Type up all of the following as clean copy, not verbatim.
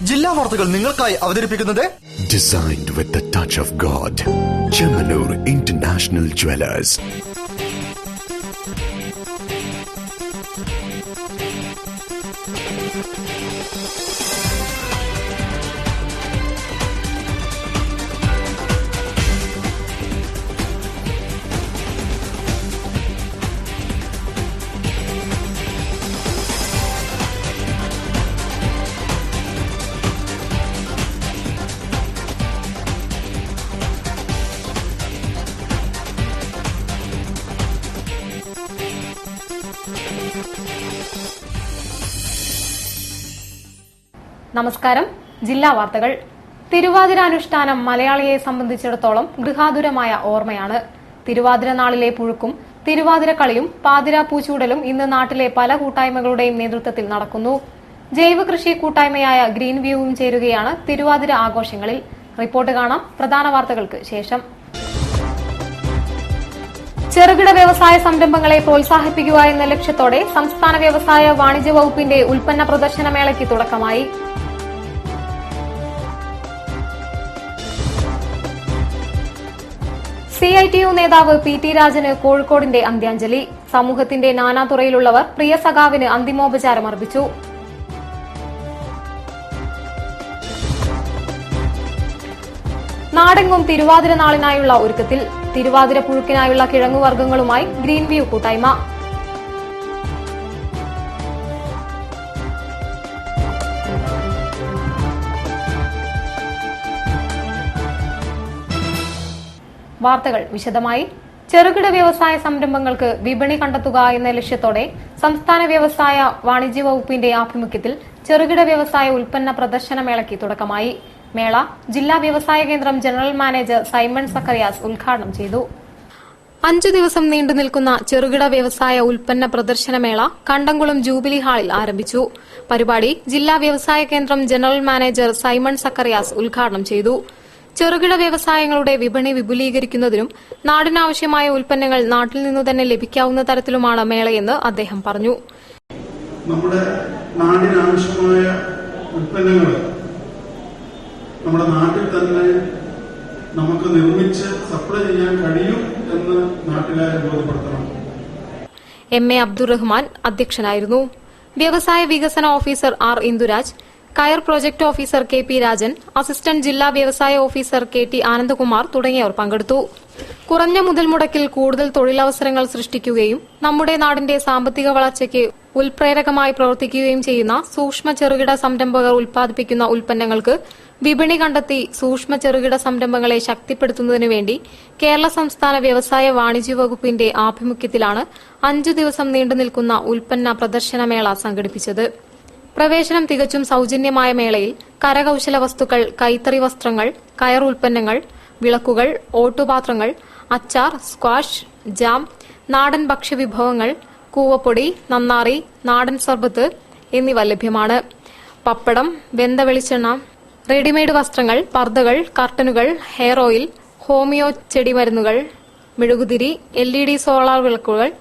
ജില്ലാ വാർത്തകൾ നിങ്ങൾക്കായി അവതരിപ്പിക്കുന്നത് Designed with the touch of God. Chemanur International Jewelers. നമസ്കാരം. ജില്ലാ വാർത്തകൾ. തിരുവാതിര അനുഷ്ഠാനം മലയാളിയെ സംബന്ധിച്ചിടത്തോളം ഗൃഹാതുരമായ ഓർമ്മയാണ്. തിരുവാതിര നാളിലെ പുഴുക്കും തിരുവാതിര കളിയും പാതിര പൂച്ചൂടലും ഇന്ന് നാട്ടിലെ പല കൂട്ടായ്മകളുടെയും നേതൃത്വത്തിൽ നടക്കുന്നു. ജൈവ കൃഷി കൂട്ടായ്മയായ ഗ്രീൻ വ്യൂവും ചേരുകയാണ് തിരുവാതിര ആഘോഷങ്ങളിൽ. റിപ്പോർട്ട് കാണാം പ്രധാന വാർത്തകൾക്ക് ശേഷം. ചെറുകിട വ്യവസായ സംരംഭങ്ങളെ പ്രോത്സാഹിപ്പിക്കുക എന്ന ലക്ഷ്യത്തോടെ സംസ്ഥാന വ്യവസായ വാണിജ്യ വകുപ്പിന്റെ ഉൽപ്പന്ന പ്രദർശന മേളയ്ക്ക് തുടക്കമായി. CITU നേതാവ് PT രാജന് കോഴിക്കോടിന്റെ അന്ത്യാഞ്ജലി. സമൂഹത്തിന്റെ നാനാതുറയിലുള്ളവർ പ്രിയ സഖാവിന് അന്തിമോപചാരം അർപ്പിച്ചു. നാടെങ്ങും തിരുവാതിര നാളിനായുള്ള ഒരുക്കത്തിൽ. തിരുവാതിര പുഴുക്കിനായുള്ള കിഴങ്ങുവർഗ്ഗങ്ങളുമായി ഗ്രീൻ വ്യൂ കൂട്ടായ്മ. വാർത്തകൾ വിശദമായി. ചെറുകിട വ്യവസായ സംരംഭങ്ങൾക്ക് വിപണി കണ്ടെത്തുക എന്ന ലക്ഷ്യത്തോടെ സംസ്ഥാന വ്യവസായ വാണിജ്യ വകുപ്പിന്റെ ആഭിമുഖ്യത്തിൽ ചെറുകിട വ്യവസായ ഉൽപ്പന്ന പ്രദർശന മേളയ്ക്ക് തുടക്കമായി. മേള ജില്ലാ വ്യവസായ കേന്ദ്രം ജനറൽ മാനേജർ സൈമൺ സക്കറിയാസ് ഉദ്ഘാടനം ചെയ്തു. 5 ദിവസം നീണ്ടു നിൽക്കുന്ന ചെറുകിട വ്യവസായ ഉൽപ്പന്ന പ്രദർശനമേള കണ്ടംകുളം ജൂബിലി ഹാളിൽ ആരംഭിച്ചു. പരിപാടി ജില്ലാ വ്യവസായ കേന്ദ്രം ജനറൽ മാനേജർ സൈമൺ സക്കറിയാസ് ഉദ്ഘാടനം ചെയ്തു. ചെറുകിട വ്യവസായങ്ങളുടെ വിപണി വിപുലീകരിക്കുന്നതിനും നാടിനാവശ്യമായ ഉൽപ്പന്നങ്ങൾ നാട്ടിൽ നിന്നു തന്നെ ലഭിക്കാവുന്ന തരത്തിലുമാണ് മേളയെന്ന് അദ്ദേഹം പറഞ്ഞു. നമ്മുടെ നാടിനാവശ്യമായ ഉൽപ്പന്നങ്ങൾ നമ്മുടെ നാട്ടിൽ തന്നെ നമുക്ക് നിർമ്മിച്ച് സപ്ലൈ ചെയ്യാൻ കഴിയും എന്ന് നാട്ടുകാരെ ബോധ്യപ്പെടുത്തണം. MA അബ്ദുറഹ്മാൻ അധ്യക്ഷനായിരുന്നു. വ്യവസായ വികസന ഓഫീസർ R ഇന്ദുരാജ്, കയർ project officer KP Rajan, assistant ജില്ലാ വ്യവസായ ഓഫീസർ KT ആനന്ദകുമാർ തുടങ്ങിയവർ പങ്കെടുത്തു. കുറഞ്ഞ മുതൽ മുടക്കിൽ കൂടുതൽ തൊഴിലവസരങ്ങൾ സൃഷ്ടിക്കുകയും നമ്മുടെ നാടിന്റെ സാമ്പത്തിക വളർച്ചയ്ക്ക് ഉൽപ്രേരകമായി പ്രവർത്തിക്കുകയും ചെയ്യുന്ന സൂക്ഷ്മ ചെറുകിട സംരംഭകർ ഉൽപ്പാദിപ്പിക്കുന്ന ഉൽപ്പന്നങ്ങൾക്ക് വിപണി കണ്ടെത്തി സൂക്ഷ്മ ചെറുകിട സംരംഭങ്ങളെ ശക്തിപ്പെടുത്തുന്നതിനുവേണ്ടി കേരള സംസ്ഥാന വ്യവസായ വാണിജ്യ വകുപ്പിന്റെ ആഭിമുഖ്യത്തിലാണ് 5 ദിവസം നീണ്ടുനിൽക്കുന്ന ഉൽപ്പന്ന പ്രദർശനമേള സംഘടിപ്പിച്ചത്. പ്രവേശനം തികച്ചും സൌജന്യമായ മേളയിൽ കരകൌശല വസ്തുക്കൾ, കൈത്തറി വസ്ത്രങ്ങൾ, കയർ ഉൽപ്പന്നങ്ങൾ, വിളക്കുകൾ, ഓട്ടുപാത്രങ്ങൾ, അച്ചാർ, സ്ക്വാഷ്, ജാം, നാടൻ ഭക്ഷ്യവിഭവങ്ങൾ, കൂവപ്പൊടി, നന്നാറി, നാടൻ സർബത്ത് എന്നിവ ലഭ്യമാണ്. പപ്പടം, വെന്ത വെളിച്ചെണ്ണ, റെഡിമെയ്ഡ് വസ്ത്രങ്ങൾ, പർദ്ദകൾ, കർട്ടനുകൾ, ഹെയർ ഓയിൽ, ഹോമിയോ ചെടിമരുന്നുകൾ, മെഴുകുതിരി, LED സോളാർ വിളക്കുകൾ,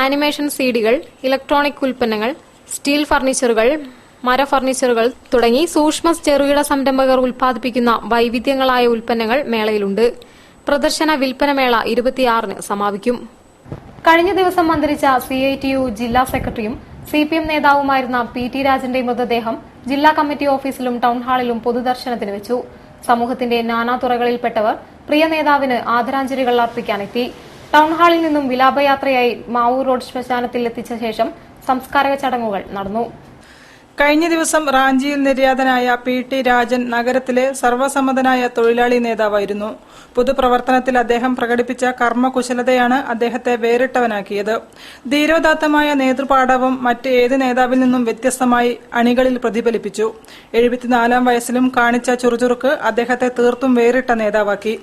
ആനിമേഷൻ CDകൾ, ഇലക്ട്രോണിക് ഉൽപ്പന്നങ്ങൾ, സ്റ്റീൽ ഫർണിച്ചറുകൾ, മര ഫർണിച്ചറുകൾ തുടങ്ങി സൂക്ഷ്മ ചെറുകിട സംരംഭകർ ഉൽപ്പാദിപ്പിക്കുന്ന വൈവിധ്യങ്ങളായ ഉൽപ്പന്നങ്ങൾ മേളയിലുണ്ട്. പ്രദർശന വിൽപ്പന മേള 26-ന് സമാപിക്കും. കഴിഞ്ഞ ദിവസം അന്തരിച്ച CITU ജില്ലാ സെക്രട്ടറിയും CPM നേതാവുമായിരുന്ന PT രാജന്റെ മൃതദേഹം ജില്ലാ കമ്മിറ്റി ഓഫീസിലും ടൌൺഹാളിലും പൊതുദർശനത്തിന് വെച്ചു. സമൂഹത്തിന്റെ നാനാതുറകളിൽപ്പെട്ടവർ പ്രിയ നേതാവിന് ആദരാഞ്ജലികൾ അർപ്പിക്കാനെത്തി. ടൌൺഹാളിൽ നിന്നും വിലാപയാത്രയായി മാവൂർ റോഡ് ശ്മശാനത്തിൽ എത്തിച്ച ശേഷം സംസ്കാര ചടങ്ങുകൾ നടന്നു. കഴിഞ്ഞ ദിവസം റാഞ്ചിയിൽ നിര്യാതനായ PT രാജൻ നഗരത്തിലെ സർവ്വസമ്മതനായ തൊഴിലാളി നേതാവായിരുന്നു. പൊതുപ്രവർത്തനത്തിൽ അദ്ദേഹം പ്രകടിപ്പിച്ച കർമ്മകുശലതയാണ് അദ്ദേഹത്തെ വേറിട്ടവനാക്കിയത്. ധീരോദാത്തമായ നേതൃപാടവം മറ്റ് ഏത് നേതാവിൽ നിന്നും വ്യത്യസ്തമായി അണികളിൽ പ്രതിഫലിപ്പിച്ചു. 74-ാം വയസ്സിലും കാണിച്ച ചുറുചുറുക്ക് അദ്ദേഹത്തെ തീർത്തും വേറിട്ട നേതാവാക്കി.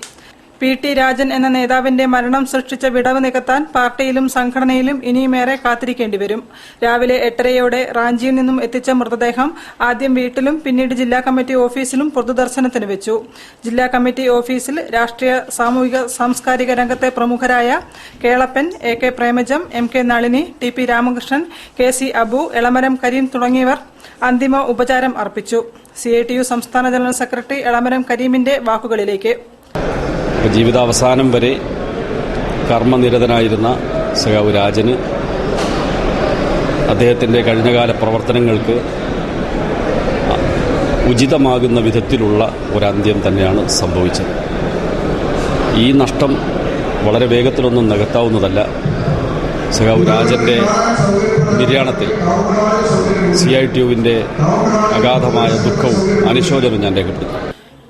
PT രാജൻ എന്ന നേതാവിന്റെ മരണം സൃഷ്ടിച്ച വിടവ് നികത്താൻ പാർട്ടിയിലും സംഘടനയിലും ഇനിയുമേറെ കാത്തിരിക്കേണ്ടിവരും. രാവിലെ 8:30-യോടെ റാഞ്ചിയിൽ നിന്നും എത്തിച്ച മൃതദേഹം ആദ്യം വീട്ടിലും പിന്നീട് ജില്ലാ കമ്മിറ്റി ഓഫീസിലും പൊതുദർശനത്തിന് വെച്ചു. ജില്ലാ കമ്മിറ്റി ഓഫീസിൽ രാഷ്ട്രീയ, സാമൂഹിക, സാംസ്കാരിക രംഗത്തെ പ്രമുഖരായ Kelappan, AK Premajam, MK Nalini, TP Ramakrishnan, KC Abu, Elamaram Kareem തുടങ്ങിയവർ അന്തിമ ഉപചാരം അർപ്പിച്ചു. CITU സംസ്ഥാന ജനറൽ സെക്രട്ടറി എളമരം കരീമിന്റെ വാക്കുകളിലേക്ക്. ജീവിതാവസാനം വരെ കർമ്മനിരതനായിരുന്ന സഖാവ് രാജന് അദ്ദേഹത്തിൻ്റെ കഴിഞ്ഞകാല പ്രവർത്തനങ്ങൾക്ക് ഉചിതമാകുന്ന വിധത്തിലുള്ള ഒരന്ത്യം തന്നെയാണ് സംഭവിച്ചത്. ഈ നഷ്ടം വളരെ വേഗത്തിലൊന്നും നികത്താവുന്നതല്ല. സഖാവ് രാജന്റെ നിര്യാണത്തിൽ CITUവിന്റെ അഗാധമായ ദുഃഖവും അനുശോചനവും ഞാൻ രേഖപ്പെടുത്തി.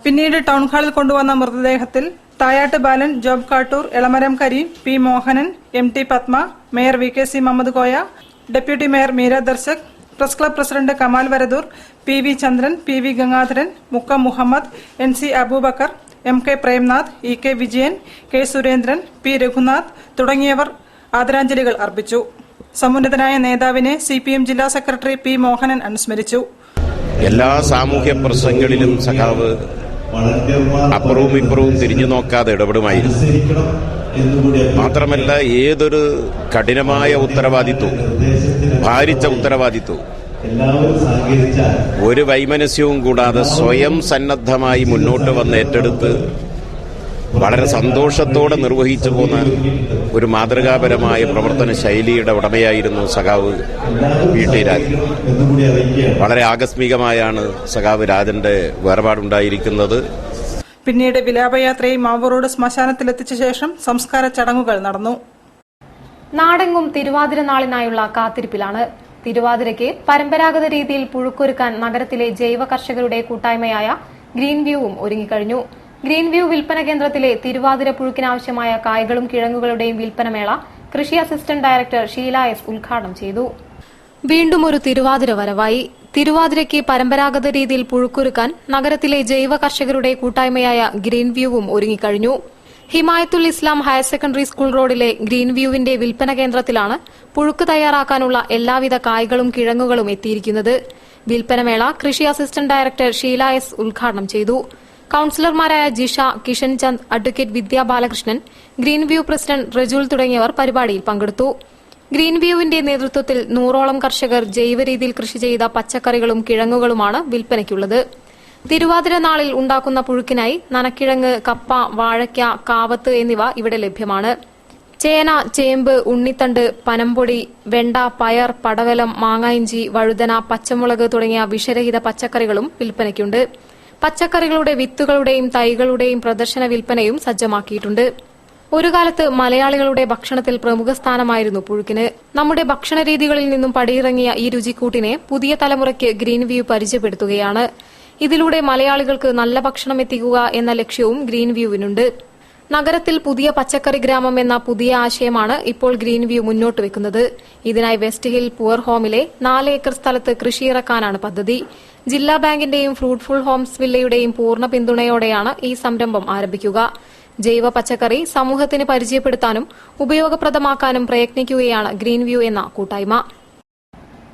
പിന്നീട് ടൗൺഹാളിൽ കൊണ്ടുവന്ന മൃതദേഹത്തിൽ Thayat Balan, Job Kattoor, Elamaram Kareem, P. Mohanan, MT Padma, mayor VKC Muhammed Koya, deputy mayor Meera Darshak, press club president Kamal Varadoor, PV Chandran, PV Gangadharan, Mukkam Muhammed, NC Aboobacker, MK Premnath, EK Vijayan, K. Surendran, P. Raghunath തുടങ്ങിയവർ ആദരാഞ്ജലികൾ അർപ്പിച്ചു. സമുന്നതനായ നേതാവിനെ CPM ജില്ലാ സെക്രട്ടറി P. മോഹനൻ അനുസ്മരിച്ചു. എല്ലാ സാമൂഹ്യ പ്രശ്നങ്ങളിലും സഖാവ് അപ്പുറവും ഇപ്പുറവും തിരിഞ്ഞു നോക്കാതെ ഇടപെടുമായിരുന്നു. മാത്രമല്ല, ഏതൊരു കഠിനമായ ഉത്തരവാദിത്വവും ഭാരിച്ച ഉത്തരവാദിത്വവും ഒരു വൈമനസ്യവും കൂടാതെ സ്വയം സന്നദ്ധമായി മുന്നോട്ട് വന്ന് ഏറ്റെടുത്ത് വളരെ സന്തോഷത്തോടെ നിർവഹിച്ചു പോന്ന ഒരു മാതൃകാപരമായ പ്രവർത്തന ശൈലിയുടെ ഉടമയായിരുന്നു സഖാവ് PT രാജൻ. വളരെ ആകസ്മികമായാണ് സഖാവ് രാജന്റെ വേർപാടുണ്ടായിരിക്കുന്നത്. പിന്നീട് വിലാപയാത്രയെ മാവൂർ റോഡ് ശ്മശാനത്തിലെത്തിച്ച ശേഷം സംസ്കാര ചടങ്ങുകൾ നടന്നു. നാടെങ്ങും തിരുവാതിര നാളിനായുള്ള കാത്തിരിപ്പിലാണ്. തിരുവാതിരയ്ക്ക് പരമ്പരാഗത രീതിയിൽ പുഴുക്കൊരുക്കാൻ നഗരത്തിലെ ജൈവ കർഷകരുടെ കൂട്ടായ്മയായ ഗ്രീൻ വ്യൂവും ഒരുങ്ങിക്കഴിഞ്ഞു. ഗ്രീൻ വ്യൂ വിൽപ്പന കേന്ദ്രത്തിലെ തിരുവാതിര പുഴുക്കിനാവശ്യമായ കായ്കളും കിഴങ്ങുകളുടെയും വിൽപ്പനമേള കൃഷി അസിസ്റ്റന്റ് ഡയറക്ടർ ഷീല S. ഉദ്ഘാടനം ചെയ്തു. വീണ്ടും ഒരു തിരുവാതിര വരവായി. തിരുവാതിരയ്ക്ക് പരമ്പരാഗത രീതിയിൽ പുഴുക്കൊരുക്കാൻ നഗരത്തിലെ ജൈവ കർഷകരുടെ കൂട്ടായ്മയായ ഗ്രീൻ വ്യൂവും ഒരുങ്ങിക്കഴിഞ്ഞു. ഹിമായത്തുൽ ഇസ്ലാം ഹയർ സെക്കൻഡറി സ്കൂൾ റോഡിലെ ഗ്രീൻ വ്യൂവിന്റെ വിൽപ്പന കേന്ദ്രത്തിലാണ് പുഴുക്ക് തയ്യാറാക്കാനുള്ള എല്ലാവിധ കായ്കളും കിഴങ്ങുകളും എത്തിയിരിക്കുന്നത്. വിൽപ്പനമേള കൃഷി അസിസ്റ്റന്റ് ഡയറക്ടർ ഷീല S. ഉദ്ഘാടനം ചെയ്തു. കൌൺസിലർമാരായ ജിഷ, കിഷൻ ചന്ദ്, അഡ്വക്കേറ്റ് വിദ്യാ ബാലകൃഷ്ണൻ, ഗ്രീൻ വ്യൂ പ്രസിഡന്റ് റജുൽ തുടങ്ങിയവർ പരിപാടിയിൽ പങ്കെടുത്തു. ഗ്രീൻ വ്യൂവിന്റെ നേതൃത്വത്തിൽ 100ഓളം കർഷകർ ജൈവ രീതിയിൽ കൃഷി ചെയ്ത പച്ചക്കറികളും കിഴങ്ങുകളുമാണ് വിൽപ്പനയ്ക്കുള്ളത്. തിരുവാതിര നാളിൽ ഉണ്ടാക്കുന്ന പുഴുക്കിനായി നനക്കിഴങ്ങ്, കപ്പ, വാഴയ്ക്ക, കാവത്ത് എന്നിവ ഇവിടെ ലഭ്യമാണ്. ചേന, ചേമ്പ്, ഉണ്ണിത്തണ്ട്, പനംപൊടി, വെണ്ട, പയർ, പടവലം, മാങ്ങായിഞ്ചി, വഴുതന, പച്ചമുളക് തുടങ്ങിയ വിഷരഹിത പച്ചക്കറികളും വിൽപ്പനയ്ക്കുണ്ട്. പച്ചക്കറികളുടെ വിത്തുകളുടെയും തൈകളുടെയും പ്രദർശന വിൽപ്പനയും സജ്ജമാക്കിയിട്ടുണ്ട്. ഒരു കാലത്ത് മലയാളികളുടെ ഭക്ഷണത്തിൽ പ്രമുഖ സ്ഥാനമായിരുന്നു പുഴുക്കിന്. നമ്മുടെ ഭക്ഷണ രീതികളിൽ നിന്നും പടിയിറങ്ങിയ ഈ രുചിക്കൂട്ടിനെ പുതിയ തലമുറയ്ക്ക് ഗ്രീൻ വ്യൂ പരിചയപ്പെടുത്തുകയാണ്. ഇതിലൂടെ മലയാളികൾക്ക് നല്ല ഭക്ഷണം എത്തിക്കുക എന്ന ലക്ഷ്യവും ഗ്രീൻ വ്യൂവിനുണ്ട്. നഗരത്തിൽ പുതിയ പച്ചക്കറി ഗ്രാമം എന്ന പുതിയ ആശയമാണ് ഇപ്പോൾ ഗ്രീൻ വ്യൂ മുന്നോട്ട് വെക്കുന്നത്. ഇതിനായി വെസ്റ്റ് ഹിൽ പുവർ ഹോമിലെ 4 ഏക്കർ സ്ഥലത്ത് കൃഷിയിറക്കാനാണ് പദ്ധതി. ജില്ലാ ബാങ്കിന്റെയും ഫ്രൂട്ട്ഫുൾ ഹോംസ് വില്ലയുടെയും പൂർണ്ണ പിന്തുണയോടെയാണ് ഈ സംരംഭം ആരംഭിക്കുക. ജൈവ പച്ചക്കറി സമൂഹത്തിന് പരിചയപ്പെടുത്താനും ഉപയോഗപ്രദമാക്കാനും പ്രയത്നിക്കുകയാണ് ഗ്രീൻ വ്യൂ എന്ന കൂട്ടായ്മ.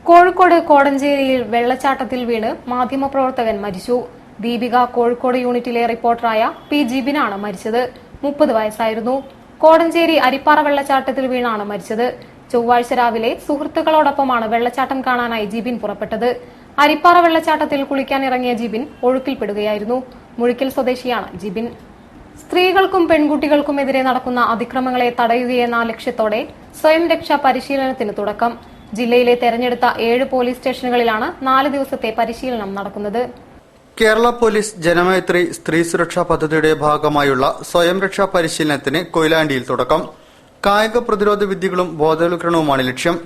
കോഴിക്കോട് കോടഞ്ചേരിയിൽ വെള്ളച്ചാട്ടത്തിൽ വീണ് മാധ്യമപ്രവർത്തകൻ മരിച്ചു. ദീപിക കോഴിക്കോട് യൂണിറ്റിലെ റിപ്പോർട്ടറായ P. ജിബിനാണ് മരിച്ചത്. 30 വയസ്സായിരുന്നു. കോടഞ്ചേരി അരിപ്പാറ വെള്ളച്ചാട്ടത്തിൽ വീണാണ് മരിച്ചത്. ചൊവ്വാഴ്ച രാവിലെ സുഹൃത്തുക്കളോടൊപ്പമാണ് വെള്ളച്ചാട്ടം കാണാനായി ജിബിൻ പുറപ്പെട്ടത്. അരിപ്പാറ വെള്ളച്ചാട്ടത്തിൽ കുളിക്കാനിറങ്ങിയ ജിബിൻ ഒഴുക്കിൽപ്പെടുകയായിരുന്നു. മുഴിക്കൽ സ്വദേശിയാണ് ജിബിൻ. സ്ത്രീകൾക്കും പെൺകുട്ടികൾക്കുമെതിരെ നടക്കുന്ന അതിക്രമങ്ങളെ തടയുകയെന്ന ലക്ഷ്യത്തോടെ സ്വയം രക്ഷാ പരിശീലനത്തിന് തുടക്കം. ജില്ലയിലെ തെരഞ്ഞെടുത്ത 7 പോലീസ് സ്റ്റേഷനുകളിലാണ് 4 ദിവസത്തെ പരിശീലനം നടക്കുന്നത്. കേരള പോലീസ് ജനമൈത്രി സ്ത്രീ സുരക്ഷാ പദ്ധതിയുടെ ഭാഗമായുള്ള സ്വയം രക്ഷാ പരിശീലനത്തിന് കൊയിലാണ്ടിയിൽ തുടക്കം. കായിക പ്രതിരോധ വിദ്യകളും ബോധവൽക്കരണവുമാണ് ലക്ഷ്യം.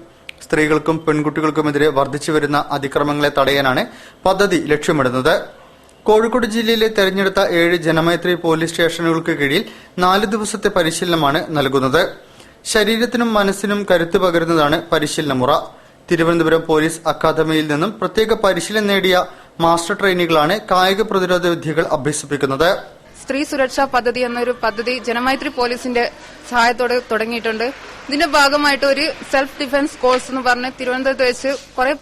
സ്ത്രീകൾക്കും പെൺകുട്ടികൾക്കുമെതിരെ വർദ്ധിച്ചുവരുന്ന അതിക്രമങ്ങളെ തടയാനാണ് പദ്ധതി ലക്ഷ്യമിടുന്നത്. കോഴിക്കോട് ജില്ലയിലെ തെരഞ്ഞെടുത്ത 7 ജനമൈത്രി പോലീസ് സ്റ്റേഷനുകൾക്ക് കീഴിൽ 4 ദിവസത്തെ പരിശീലനമാണ് നൽകുന്നത്. ശരീരത്തിനും മനസ്സിനും കരുത്ത് പകരുന്നതാണ് പരിശീലനമുറ. തിരുവനന്തപുരം പോലീസ് അക്കാദമിയിൽ നിന്നും പ്രത്യേക പരിശീലനം നേടിയ മാസ്റ്റർ ട്രെയിനികളാണ് കായിക പ്രതിരോധ വിദ്യകൾ അഭ്യസിപ്പിക്കുന്നത്. സ്ത്രീ സുരക്ഷാ പദ്ധതി എന്നൊരു പദ്ധതി ജനമൈത്രി പോലീസിന്റെ സഹായത്തോടെ തുടങ്ങിയിട്ടുണ്ട്. ഇതിന്റെ ഭാഗമായിട്ട് ഒരു സെൽഫ് ഡിഫൻസ് കോഴ്സ് എന്ന് പറഞ്ഞ് തിരുവനന്തപുരത്ത് വെച്ച് കുറെ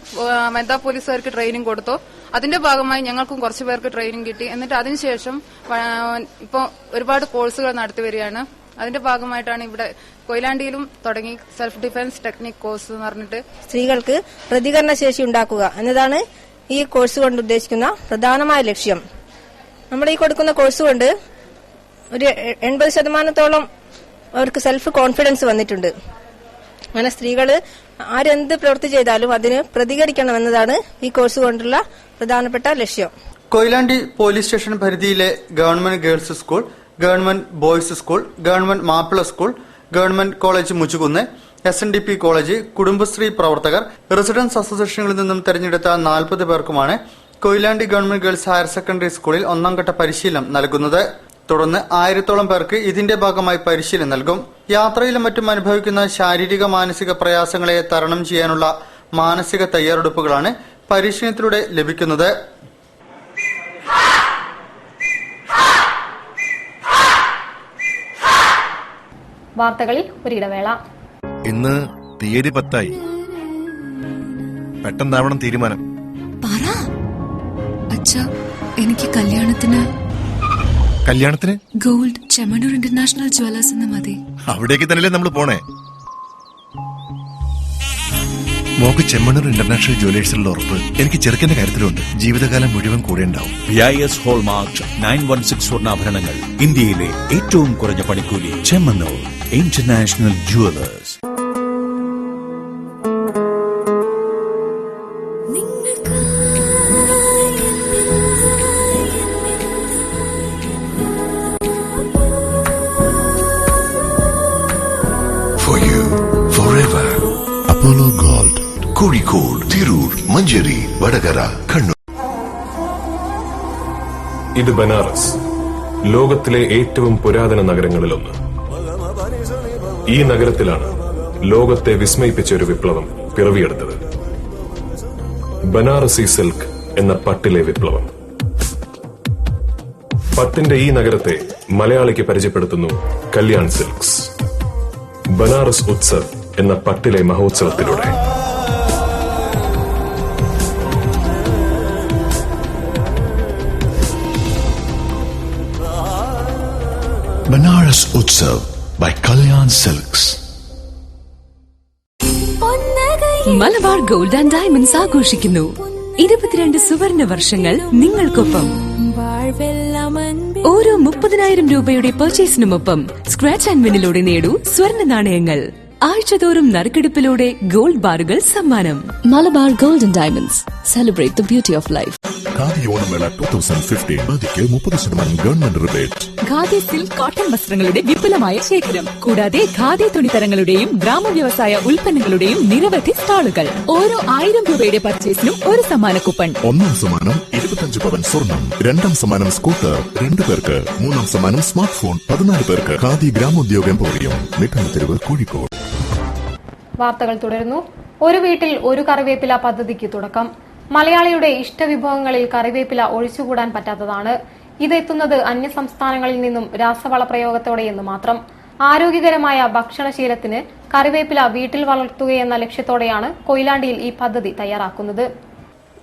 വനിതാ പോലീസുകാർക്ക് ട്രെയിനിങ് കൊടുത്തു. അതിന്റെ ഭാഗമായി ഞങ്ങൾക്കും കുറച്ചു പേർക്ക് ട്രെയിനിങ് കിട്ടി. എന്നിട്ട് അതിനുശേഷം ഇപ്പോൾ ഒരുപാട് കോഴ്സുകൾ നടത്തി വരികയാണ്. അതിന്റെ ഭാഗമായിട്ടാണ് ഇവിടെ കൊയിലാണ്ടിയിലും തുടങ്ങി സെൽഫ് ഡിഫൻസ് ടെക്നിക് കോഴ്സ് എന്ന് പറഞ്ഞിട്ട്. സ്ത്രീകൾക്ക് പ്രതികരണ ശേഷി ഉണ്ടാക്കുക എന്നതാണ് ഈ കോഴ്സ് കൊണ്ട് ഉദ്ദേശിക്കുന്ന പ്രധാനമായ ലക്ഷ്യം. നമ്മൾ ഈ കൊടുക്കുന്ന കോഴ്സ് കൊണ്ട് ഒരു 80% അവർക്ക് സെൽഫ് കോൺഫിഡൻസ് വന്നിട്ടുണ്ട്. അങ്ങനെ സ്ത്രീകൾ ആരെന്ത് പ്രവൃത്തി ചെയ്താലും അതിന് പ്രതികരിക്കണമെന്നതാണ് ഈ കോഴ്സ് കൊണ്ടുള്ള പ്രധാനപ്പെട്ട ലക്ഷ്യം. കൊയിലാണ്ടി പോലീസ് സ്റ്റേഷൻ പരിധിയിലെ government girls school, government boys school, government Mappila school, government college Muchukunnu, SNDP college, Kudumbashree പ്രവർത്തകർ, റെസിഡൻസ് അസോസിയേഷനുകളിൽ നിന്നും തെരഞ്ഞെടുത്ത 40 പേർക്കുമാണ് Koyilandy government girls higher secondary സ്കൂളിൽ 1ാം ഘട്ട പരിശീലനം നൽകുന്നത്. തുടർന്ന് 1000-ഓളം പേർക്ക് ഇതിന്റെ ഭാഗമായി പരിശീലനം നൽകും. യാത്രയിലും മറ്റും അനുഭവിക്കുന്ന ശാരീരിക മാനസിക പ്രയാസങ്ങളെ തരണം ചെയ്യാനുള്ള മാനസിക തയ്യാറെടുപ്പുകളാണ് പരിശീലനത്തിലൂടെ ലഭിക്കുന്നത്. വാർത്തകളിൽ ഒരിടവേള. ഇന്ന് തീയതി 10 പെട്ടെന്നാവണം തീരുമാനം. എനിക്ക് കല്യാണത്തിന് ഗോൾഡ് ചെമ്മണ്ണൂർ ഇന്റർനാഷണൽ ജ്വല്ലേഴ്സ് എന്ന് മതി. അവിടേക്ക് തന്നെയല്ലേ നമ്മൾ പോണേ. മോക്ക് ചെമ്മണ്ണൂർ ഇന്റർനാഷണൽ ജ്വല്ലേഴ്സിലുള്ള ഉറപ്പ് എനിക്ക് ചെറുക്കന്റെ കാര്യത്തിലുണ്ട്. ജീവിതകാലം മുഴുവൻ കൂടെ ഉണ്ടാവും. BIS ഹോൾമാർക്ക് 916 സ്വർണ്ണാഭരണങ്ങൾ, ഇന്ത്യയിലെ ഏറ്റവും കുറഞ്ഞ പണിക്കൂലി. Chemmanur international Jewellers. Apollo Gold, Kozhikode, Tirur, Manjeri, Vadagara, Kannur. ഇത് ബനാറസ്, ലോകത്തിലെ ഏറ്റവും പുരാതന നഗരങ്ങളിലൊന്ന്. ഈ നഗരത്തിലാണ് ലോകത്തെ വിസ്മയിപ്പിച്ച ഒരു വിപ്ലവം പിറവിയെടുത്തത്. ബനാറസി സിൽക്ക് എന്ന പട്ടിലെ വിപ്ലവം. പട്ടിന്റെ ഈ നഗരത്തെ മലയാളിക്ക് പരിചയപ്പെടുത്തുന്നു കല്യാൺ സിൽക്സ്. ബനാറസ് ഉത്സവ് എന്ന പട്ടിലെ മഹോത്സവത്തിലൂടെ. Banaras Utsav by Kalyan Silks. Malabar gold and diamonds ആഘോഷിക്കുന്നു 22 സുവർണ വർഷങ്ങൾ നിങ്ങൾക്കൊപ്പം. ഓരോ 30,000 രൂപയുടെ പർച്ചേസിനുമൊപ്പം സ്ക്രാച്ച് ആൻഡ് വിന്നിലൂടെ നേടൂ സ്വർണ്ണ നാണയങ്ങൾ. ആഴ്ചതോറും നറുക്കെടുപ്പിലൂടെ ഗോൾഡ് ബാറുകൾ സമ്മാനം. Malabar gold and diamonds, celebrate the beauty of life. Khadi ഓണമേള 2015 ഖാദിക്ക് 30% government rebate. Khadi silk cotton വസ്ത്രങ്ങളുടെ വിപുലമായ ശേഖരം, കൂടാതെ ഖാദി തുണിത്തരങ്ങളുടെയും ഗ്രാമവ്യവസായ ഉൽപ്പന്നങ്ങളുടെയും നിരവധി സ്റ്റാളുകൾ. ഓരോ 1000 രൂപയുടെ പർച്ചേസിനും ഒരു സമ്മാന കൂപ്പൺ. 1ാം സമ്മാനം 25 പവൻ സ്വർണം, 2ാം സമ്മാനം സ്കൂട്ടർ 2 പേർക്ക്, 3ാം സമ്മാനം സ്മാർട്ട് ഫോൺ 14 പേർക്ക്. ഖാദി ഗ്രാമോദ്യോഗ എംപോറിയം, മിഠായിത്തെരുവ്, കോഴിക്കോട്. വാർത്തകൾ തുടരുന്നു. ഒരു വീട്ടിൽ ഒരു കറിവേപ്പില പദ്ധതിക്ക് തുടക്കം. മലയാളിയുടെ ഇഷ്ടവിഭവങ്ങളിൽ കറിവേപ്പില ഒഴിച്ചുകൂടാൻ പറ്റാത്തതാണ്. ഇതെത്തുന്നത് അന്യസംസ്ഥാനങ്ങളിൽ നിന്നും രാസവള പ്രയോഗത്തോടെയെന്ന് മാത്രം. ആരോഗ്യകരമായ ഭക്ഷണശീലത്തിന് കറിവേപ്പില വീട്ടിൽ വളർത്തുകയെന്ന ലക്ഷ്യത്തോടെയാണ് കൊയിലാണ്ടിയിൽ ഈ പദ്ധതി തയ്യാറാക്കുന്നത്.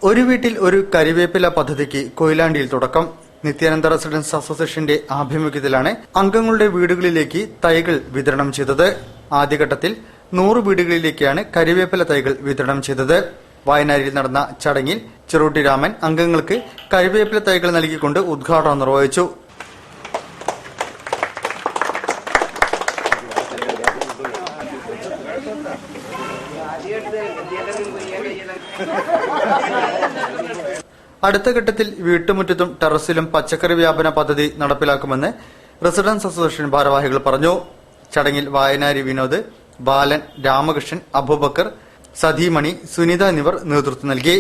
ഒരു വീട്ടിൽ ഒരു കരിവേപ്പില പദ്ധതിക്ക് കൊയിലാണ്ടിയിൽ തുടക്കം. നിത്യാനന്ദ റെസിഡൻസ് അസോസിയേഷന്റെ ആഭിമുഖ്യത്തിലാണ് അംഗങ്ങളുടെ വീടുകളിലേക്ക് തൈകൾ വിതരണം ചെയ്തത്. ആദ്യഘട്ടത്തിൽ 100 വീടുകളിലേക്കാണ് കരിവേപ്പില തൈകൾ വിതരണം ചെയ്തത്. വയനാട്ടിൽ നടന്ന ചടങ്ങിൽ ചെറുട്ടി രാമൻ അംഗങ്ങൾക്ക് കരിവേപ്പില തൈകൾ നൽകിക്കൊണ്ട് ഉദ്ഘാടനം നിർവഹിച്ചു. അടുത്ത ഘട്ടത്തിൽ വീട്ടുമുറ്റത്തും ടെറസിലും പച്ചക്കറി വ്യാപന പദ്ധതി നടപ്പിലാക്കുമെന്ന് റെസിഡൻസ് അസോസിയേഷൻ ഭാരവാഹികൾ പറഞ്ഞു. ചടങ്ങിൽ വായനാരി വിനോദ്, ബാലൻ, രാമകൃഷ്ണൻ, അബൂബക്കർ, സതീമണി, സുനിത എന്നിവർ നേതൃത്വം നൽകി.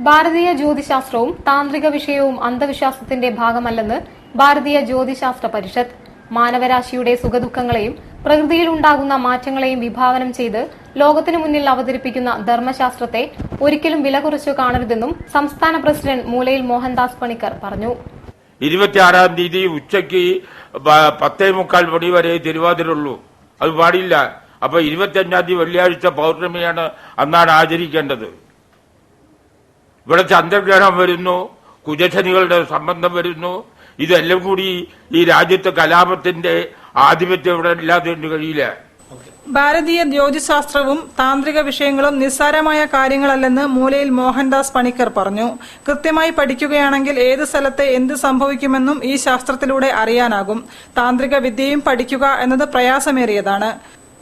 ഭാരതീയ ജ്യോതിശാസ്ത്രവും താന്ത്രിക വിഷയവും അന്ധവിശ്വാസത്തിന്റെ ഭാഗമല്ലെന്ന് ഭാരതീയ ജ്യോതിശാസ്ത്ര പരിഷത്ത്. മാനവരാശിയുടെ സുഖദുഃഖങ്ങളെയും പ്രകൃതിയിൽ ഉണ്ടാകുന്ന മാറ്റങ്ങളെയും വിഭാവനം ചെയ്ത് ലോകത്തിനു മുന്നിൽ അവതരിപ്പിക്കുന്ന ധർമ്മശാസ്ത്രത്തെ ഒരിക്കലും വില കുറച്ചു കാണരുതെന്നും സംസ്ഥാന പ്രസിഡന്റ് മൂലയിൽ മോഹൻദാസ് പണിക്കർ പറഞ്ഞു. 26-ാം തീയതി ഉച്ചയ്ക്ക് 10:45 മണി വരെ തിരുവാതിരുള്ളൂ. അത് പാടില്ല. അപ്പൊ 25-ാം തീയതി വെള്ളിയാഴ്ച പൗർണമിയാണ്, അന്നാണ് ആചരിക്കേണ്ടത്. ഇവിടെ ചന്ദ്രഗ്രഹണം വരുന്നു, കുജശനികളുടെ സംബന്ധം വരുന്നു. ഇതെല്ലാം കൂടി ഈ രാജ്യത്തെ കലാപത്തിന്റെ ആധിപത്യം ഇവിടെ ഇല്ലാതെ കഴിയില്ല. ഭാരതീയ ജ്യോതിശാസ്ത്രവും താന്ത്രിക വിഷയങ്ങളും നിസ്സാരമായ കാര്യങ്ങളല്ലെന്ന് മൂലയിൽ മോഹൻദാസ് പണിക്കർ പറഞ്ഞു. കൃത്യമായി പഠിക്കുകയാണെങ്കിൽ ഏത് സ്ഥലത്ത് എന്ത് സംഭവിക്കുമെന്നും ഈ ശാസ്ത്രത്തിലൂടെ അറിയാനാകും. താന്ത്രിക വിദ്യയും പഠിക്കുക എന്നത് പ്രയാസമേറിയതാണ്.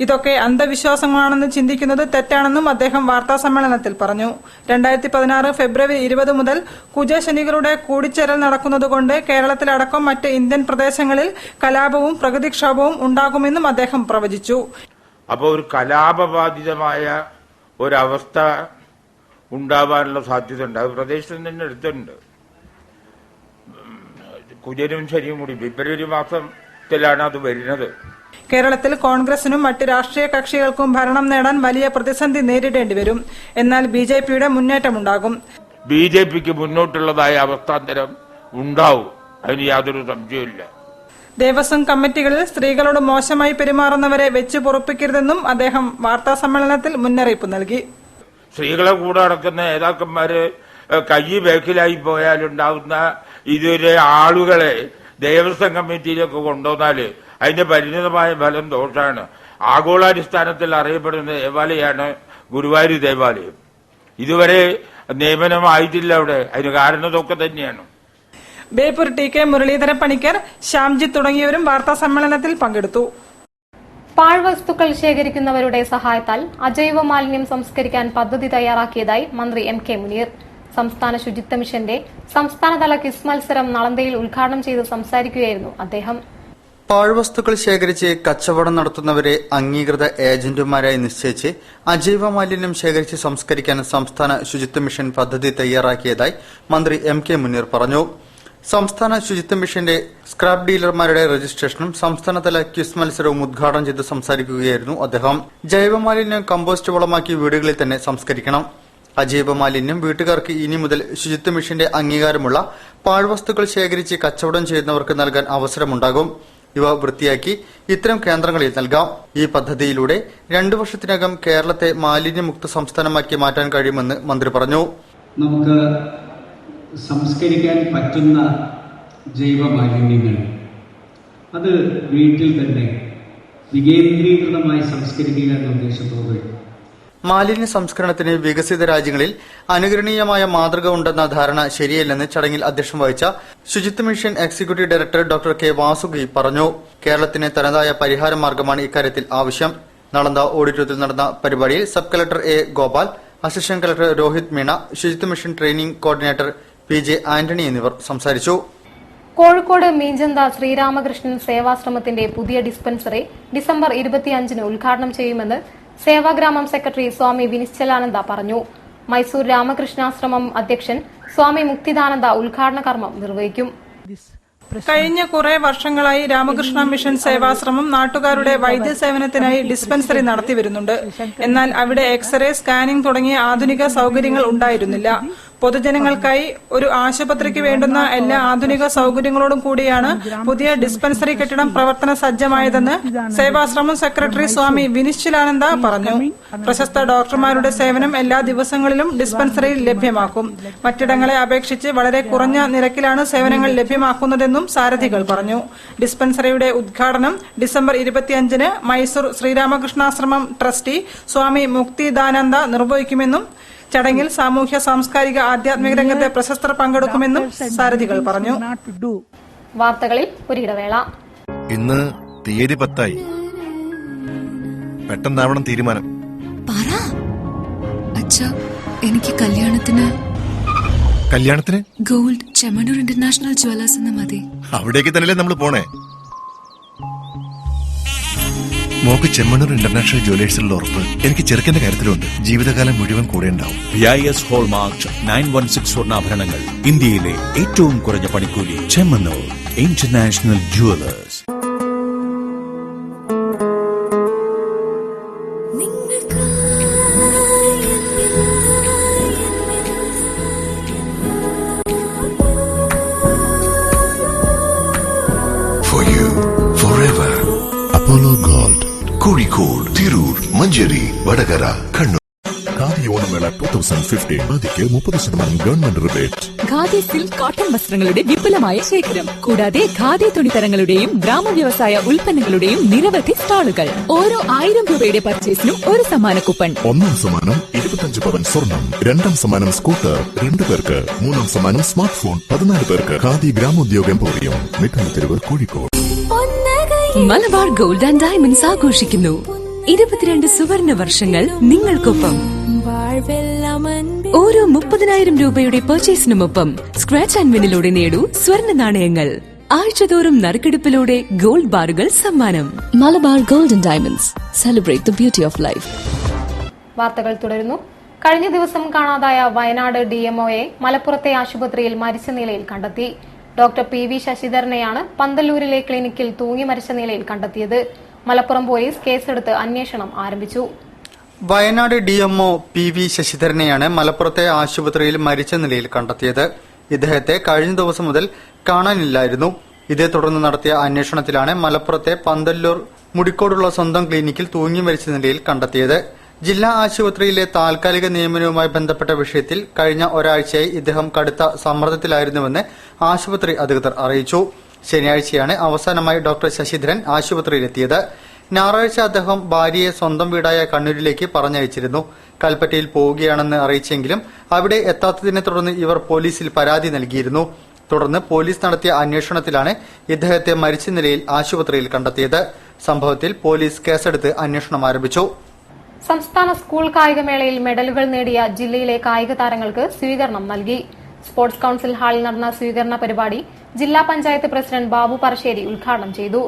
ഇതൊക്കെ അന്ധവിശ്വാസങ്ങളാണെന്ന് ചിന്തിക്കുന്നത് തെറ്റാണെന്നും അദ്ദേഹം വാർത്താസമ്മേളനത്തിൽ പറഞ്ഞു. 2016 ഫെബ്രുവരി 20 മുതൽ കുജശനികളുടെ കൂടിച്ചേരൽ നടക്കുന്നതുകൊണ്ട് കേരളത്തിലടക്കം മറ്റ് ഇന്ത്യൻ പ്രദേശങ്ങളിൽ കലാപവും പ്രകൃതിക്ഷോഭവും ഉണ്ടാകുമെന്നും അദ്ദേഹം പ്രവചിച്ചു. അപ്പോൾ ഒരു കലാപബാധിതമായ ഒരവസ്ഥ ഉണ്ടാവാനുള്ള സാധ്യത ഉണ്ട്. അത് പ്രദേശത്ത് തന്നെ എടുത്തിട്ടുണ്ട്. കുജനും ശരിയും കൂടി ഫെബ്രുവരി മാസത്തിലാണ് അത് വരുന്നത്. കേരളത്തിൽ കോൺഗ്രസിനും മറ്റ് രാഷ്ട്രീയ കക്ഷികൾക്കും ഭരണം നേടാൻ വലിയ പ്രതിസന്ധി നേരിടേണ്ടി വരും. എന്നാൽ ബിജെപിയുടെ മുന്നേറ്റമുണ്ടാകും. ബിജെപിക്ക് മുന്നോട്ടുള്ളതായ അവസ്ഥാന്തരം ഉണ്ടാവും, അതിന് യാതൊരു സംശയമില്ല. ദേവസ്വം കമ്മിറ്റികളിൽ സ്ത്രീകളോട് മോശമായി പെരുമാറുന്നവരെ വെച്ചു പൊറുപ്പിക്കരുതെന്നും അദ്ദേഹം വാർത്താസമ്മേളനത്തിൽ മുന്നറിയിപ്പ് നൽകി. സ്ത്രീകളെ കൂടെ നടക്കുന്ന നേതാക്കന്മാര് കൈ ബേക്കിലായി പോയാലുണ്ടാകുന്ന ഇതുവരെ ആളുകളെ ദേവസ്വം കമ്മിറ്റിയിലേക്ക് കൊണ്ടുവന്നാല് അതിന്റെ പരിണിതമായ ഫലം ദോഷമാണ്. ആഗോളാടിസ്ഥാനത്തിൽ അറിയപ്പെടുന്ന ദേവാലയമാണ് ഗുരുവായൂർ ദേവാലയം. ഇതുവരെ നിയമനമായിട്ടില്ല അവിടെ. അതിന് കാരണം ഇതൊക്കെ തന്നെയാണ്. ബേപ്പൂർ ടി.കെ. മുരളീധരൻ പണിക്കർ, ശ്യാംജിത്ത് തുടങ്ങിയവരും വാർത്താ സമ്മേളനത്തിൽ പങ്കെടുത്തു. പാഴ്വസ്തുക്കൾ ശേഖരിക്കുന്നവരുടെ സഹായത്താൽ അജൈവ മാലിന്യം സംസ്കരിക്കാൻ പദ്ധതി തയ്യാറാക്കിയതായി മന്ത്രി എം കെ മുനീർ. സംസ്ഥാന ശുചിത്വ മിഷന്റെ സംസ്ഥാനതല ക്വിസ് മത്സരം നളന്തയിൽ ഉദ്ഘാടനം ചെയ്ത് സംസാരിക്കുകയായിരുന്നു അദ്ദേഹം. പാഴ്വസ്തുക്കൾ ശേഖരിച്ച് കച്ചവടം നടത്തുന്നവരെ അംഗീകൃത ഏജന്റുമാരായി നിശ്ചയിച്ച് അജൈവ മാലിന്യം ശേഖരിച്ച് സംസ്കരിക്കാൻ സംസ്ഥാന ശുചിത്വ മിഷൻ പദ്ധതി തയ്യാറാക്കിയതായി മന്ത്രി എം കെ മുനീർ പറഞ്ഞു. സംസ്ഥാന ശുചിത്വ മിഷന്റെ സ്ക്രാപ്പ് ഡീലർമാരുടെ രജിസ്ട്രേഷനും സംസ്ഥാനതല ക്വിസ് മത്സരവും ഉദ്ഘാടനം ചെയ്ത് സംസാരിക്കുകയായിരുന്നു അദ്ദേഹം. ജൈവമാലിന്യം കമ്പോസ്റ്റ് വളമാക്കി വീടുകളിൽ തന്നെ സംസ്കരിക്കണം. അജൈവ മാലിന്യം വീട്ടുകാർക്ക് ഇനി മുതൽ ശുചിത്വ മിഷന്റെ അംഗീകാരമുള്ള പാഴ്വസ്തുക്കൾ ശേഖരിച്ച് കച്ചവടം ചെയ്യുന്നവർക്ക് നൽകാൻ അവസരമുണ്ടാകും. ഇവ വൃത്തിയാക്കി ഇത്തരം കേന്ദ്രങ്ങളിൽ നൽകാം. ഈ പദ്ധതിയിലൂടെ 2 വർഷത്തിനകം കേരളത്തെ മാലിന്യമുക്ത സംസ്ഥാനമാക്കി മാറ്റാൻ കഴിയുമെന്ന് മന്ത്രി പറഞ്ഞു. നമുക്ക് സംസ്കരിക്കാൻ പറ്റുന്ന ജൈവ മാലിന്യങ്ങൾ അത് വീട്ടിൽ തന്നെ വികേന്ദ്രീകൃതമായി സംസ്കരിക്കുക എന്ന ഉദ്ദേശത്തോടെ മാലിന്യ സംസ്കരണത്തിന് വികസിത രാജ്യങ്ങളിൽ അനുകരണീയമായ മാതൃക ഉണ്ടെന്ന ധാരണ ശരിയല്ലെന്ന് ചടങ്ങിൽ അധ്യക്ഷം വഹിച്ച ശുചിത്വ mission executive director doctor K Vasuki പറഞ്ഞു. കേരളത്തിന് തനതായ പരിഹാര മാർഗമാണ് ഇക്കാര്യത്തിൽ ആവശ്യം. നളന്ദ ഓഡിറ്റോറിയത്തിൽ നടന്ന പരിപാടിയിൽ sub collector A Gopal, assistant collector Rohit Meena, ശുചിത്വ mission training coordinator PJ Antony എന്നിവർ സംസാരിച്ചു. കോഴിക്കോട് മീഞ്ചന്ത ശ്രീരാമകൃഷ്ണൻ സേവാശ്രമത്തിന്റെ പുതിയ ഡിസ്പെൻസറി ഡിസംബർ 25-ന് ഉദ്ഘാടനം ചെയ്യുമെന്ന് സേവാഗ്രാമം സെക്രട്ടറി സ്വാമി വിനിശ്ചലാനന്ദ പറഞ്ഞു. മൈസൂർ രാമകൃഷ്ണാശ്രമം അധ്യക്ഷൻ സ്വാമി മുക്തിദാനന്ദ ഉദ്ഘാടന കർമ്മം നിർവഹിക്കും. കഴിഞ്ഞ കുറെ വർഷങ്ങളായി രാമകൃഷ്ണ മിഷൻ സേവാശ്രമം നാട്ടുകാരുടെ വൈദ്യസേവനത്തിനായി ഡിസ്പെൻസറി നടത്തിവരുന്നുണ്ട്. എന്നാൽ അവിടെ എക്സ്റേ, സ്കാനിംഗ് തുടങ്ങിയ ആധുനിക സൌകര്യങ്ങൾ ഉണ്ടായിരുന്നില്ല. പൊതുജനങ്ങൾക്കായി ഒരു ആശുപത്രിക്ക് വേണ്ടുന്ന എല്ലാ ആധുനിക സൌകര്യങ്ങളോടും കൂടിയാണ് പുതിയ ഡിസ്പെൻസറി കെട്ടിടം പ്രവർത്തന സജ്ജമായതെന്ന് സേവാശ്രമം സെക്രട്ടറി സ്വാമി വിനിശ്ചലാനന്ദ പറഞ്ഞു. പ്രശസ്ത ഡോക്ടർമാരുടെ സേവനം എല്ലാ ദിവസങ്ങളിലും ഡിസ്പെൻസറിയിൽ ലഭ്യമാക്കും. മറ്റിടങ്ങളെ അപേക്ഷിച്ച് വളരെ കുറഞ്ഞ നിരക്കിലാണ് സേവനങ്ങൾ ലഭ്യമാക്കുന്നതെന്നും സാരഥികൾ പറഞ്ഞു. ഡിസ്പെൻസറിയുടെ ഉദ്ഘാടനം ഡിസംബർ 25-ന് മൈസൂർ ശ്രീരാമകൃഷ്ണാശ്രമം ട്രസ്റ്റി സ്വാമി മുക്തിദാനന്ദ നിർവഹിക്കുമെന്നും ചടങ്ങിൽ സാമൂഹ്യ സാംസ്കാരിക ആധ്യാത്മിക രംഗത്തെ പ്രശസ്തർ പങ്കെടുക്കുമെന്നും സാരഥികൾ പറഞ്ഞു. വാർത്തകളിൽ ഒരിടവേള. ഇന്ന് തീയതി 10 പെട്ടെന്നാവണം തീരുമാനം. എനിക്ക് കല്യാണത്തിന് ഗോൾഡ് ചെമ്മണ്ണൂർ ഇന്റർനാഷണൽ ജ്വല്ലേഴ്സ് എന്ന് മതി. അവിടേക്ക് തന്നെയല്ലേ നമ്മൾ പോണേ. മോക്ക് ചെമ്മണ്ണൂർ ഇന്റർനാഷണൽ ജ്വല്ലേഴ്സിലുള്ള ഉറപ്പ് എനിക്ക് ചെറുക്കന്റെ കാര്യത്തിലുണ്ട്. ജീവിതകാലം മുഴുവൻ കൂടെ ഉണ്ടാവും. BIS ഹോൾമാർക്ക് 916 സ്വർണ്ണാഭരണങ്ങൾ, ഇന്ത്യയിലെ ഏറ്റവും കുറഞ്ഞ പണിക്കൂലി. Chemmanur international jewellers. For you, forever. Apollo Gold. Kozhikode, Tirur, Manjeri, Vadakara, Kannur. Khadi ഓണമേള 2016 2015. ഖാദിക്ക് 30% government rebate. Khadi silk cotton വസ്ത്രങ്ങളുടെ വിപുലമായ ശേഖരം. കൂടാതെ ഖാദി തുണിത്തരങ്ങളുടെയും ഗ്രാമവ്യവസായ ഉൽപ്പന്നങ്ങളുടെയും നിരവധി സ്റ്റാളുകൾ. ഓരോ 1000 രൂപയുടെ പർച്ചേസിനും ഒരു സമ്മാന കൂപ്പൺ. ഒന്നാം സമ്മാനം 25 പവൻ സ്വർണം, രണ്ടാം സമ്മാനം സ്കൂട്ടർ 2 പേർക്ക്, മൂന്നാം സമ്മാനം സ്മാർട്ട് ഫോൺ 14 പേർക്ക്. Khadi Gramodyoga emporium, Mittayitheruvu, Kozhikode. Malabar gold and diamonds ആഘോഷിക്കുന്നു 22 സുവർണ വർഷങ്ങൾ നിങ്ങൾക്കൊപ്പം. ഓരോ 30,000 രൂപയുടെ പർച്ചേസിനുമൊപ്പം സ്ക്രാച്ച് ആൻഡ് വിന്നിലൂടെ നേടൂ സ്വർണ്ണ നാണയങ്ങൾ. ആഴ്ചതോറും നറുക്കെടുപ്പിലൂടെ ഗോൾഡ് ബാറുകൾ സമ്മാനം. Malabar gold and diamonds, celebrate the beauty of life. വാർത്തകൾ തുടരുന്നു. കഴിഞ്ഞ ദിവസം കാണാതായ വയനാട് ഡിഎംഒയെ മലപ്പുറത്തെ ആശുപത്രിയിൽ മരിച്ച നിലയിൽ കണ്ടെത്തി. ഡോക്ടർ പി വി ശശിധരനെയാണ് പന്തല്ലൂരിലെ ക്ലിനിക്കിൽ തൂങ്ങി മരിച്ച നിലയിൽ കണ്ടെത്തിയത്. മലപ്പുറം പോലീസ് കേസെടുത്ത് അന്വേഷണം ആരംഭിച്ചു. വയനാട് ഡിഎംഒ പി വി ശശിധരനെയാണ് മലപ്പുറത്തെ ആശുപത്രിയിൽ മരിച്ച നിലയിൽ കണ്ടെത്തിയത്. ഇദ്ദേഹത്തെ കഴിഞ്ഞ ദിവസം മുതൽ കാണാനില്ലായിരുന്നു. ഇതേ തുടർന്ന് നടത്തിയ അന്വേഷണത്തിലാണ് മലപ്പുറത്തെ പന്തല്ലൂർ മുടിക്കോടുള്ള സ്വന്തം ക്ലിനിക്കിൽ തൂങ്ങി മരിച്ച നിലയിൽ കണ്ടെത്തിയത്. ജില്ലാ ആശുപത്രിയിലെ താൽക്കാലിക നിയമനവുമായി ബന്ധപ്പെട്ട വിഷയത്തിൽ കഴിഞ്ഞ ഒരാഴ്ചയായി ഇദ്ദേഹം കടുത്ത സമ്മർദ്ദത്തിലായിരുന്നുവെന്ന് ആശുപത്രി അധികൃതർ അറിയിച്ചു. ശനിയാഴ്ചയാണ് അവസാനമായി ഡോക്ടർ ശശിധരൻ ആശുപത്രിയിലെത്തിയത്. ഞായറാഴ്ച അദ്ദേഹം ഭാര്യയെ സ്വന്തം വീടായ കണ്ണൂരിലേക്ക് പറഞ്ഞയച്ചിരുന്നു. കൽപ്പറ്റയിൽ പോവുകയാണെന്ന് അറിയിച്ചെങ്കിലും അവിടെ എത്താത്തതിനെ തുടർന്ന് ഇവർ പോലീസിൽ പരാതി നൽകിയിരുന്നു. തുടർന്ന് പോലീസ് നടത്തിയ അന്വേഷണത്തിലാണ് ഇദ്ദേഹത്തെ മരിച്ച നിലയിൽ ആശുപത്രിയിൽ കണ്ടെത്തിയത്. സംഭവത്തിൽ പോലീസ് കേസെടുത്ത് അന്വേഷണം ആരംഭിച്ചു. സംസ്ഥാന സ്കൂൾ കായികമേളയിൽ മെഡലുകൾ നേടിയ ജില്ലയിലെ കായിക താരങ്ങൾക്ക് സ്വീകരണം നൽകി. സ്പോർട്സ് കൌൺസിൽ ഹാളിൽ നടന്ന സ്വീകരണ പരിപാടി ജില്ലാ പഞ്ചായത്ത് പ്രസിഡന്റ് ബാബു പറശ്ശേരി ഉദ്ഘാടനം ചെയ്തു.